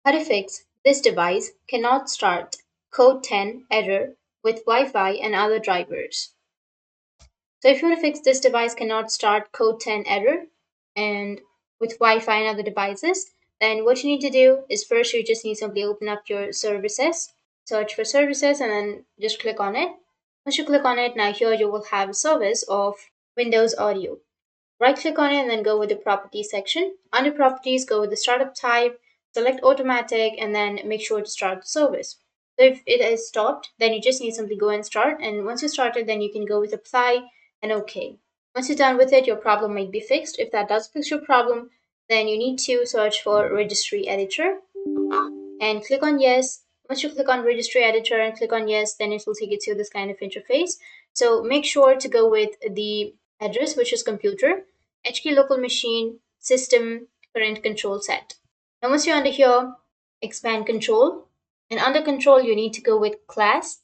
How to fix this device cannot start code 10 error with Wi-Fi and other drivers. So if you want to fix this device cannot start code 10 error and with Wi-Fi and other devices, then what you need to do is first you just need to simply open up your services, search for services and then just click on it. Once you click on it, now here you will have a service of Windows Audio. Right click on it and then go with the properties section. Under properties, go with the startup type, select automatic, and then make sure to start the service. So if it is stopped, then you just need to simply go and start. And once you started, then you can go with apply and OK. Once you're done with it, your problem might be fixed. If that does fix your problem, then you need to search for Registry Editor and click on yes. Once you click on Registry Editor and click on yes, then it will take you to this kind of interface. So make sure to go with the address, which is computer, HK local machine, system, current control set. Now once you're under here, expand control. And under control, you need to go with class.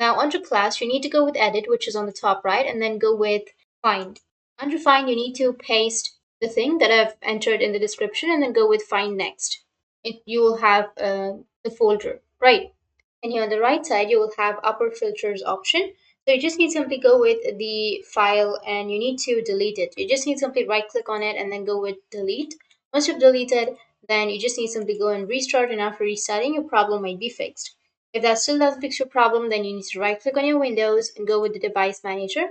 Now under class, you need to go with edit, which is on the top right, and then go with find. Under find, you need to paste the thing that I've entered in the description and then go with find next. You will have the folder, right? And here on the right side, you will have UpperFilters option. So you just need to simply go with the file and you need to delete it. You just need to simply right click on it and then go with delete. Once you've deleted, then you just need to simply go and restart, and after restarting, your problem might be fixed. If that still doesn't fix your problem, then you need to right click on your Windows and go with the device manager.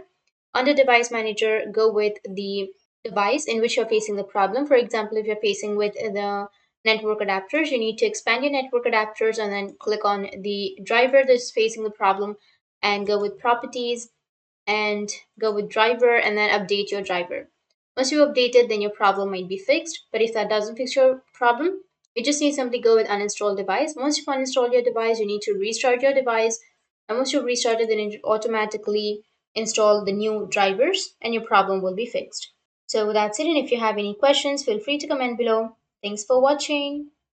Under device manager, go with the device in which you're facing the problem. For example, if you're facing with the network adapters, you need to expand your network adapters and then click on the driver that's facing the problem and go with properties and go with driver and then update your driver. Once you update it, then your problem might be fixed. But if that doesn't fix your problem, you just need to simply go with uninstall device. Once you've uninstalled your device, you need to restart your device. And once you've restarted, then it automatically install the new drivers and your problem will be fixed. So that's it. And if you have any questions, feel free to comment below. Thanks for watching.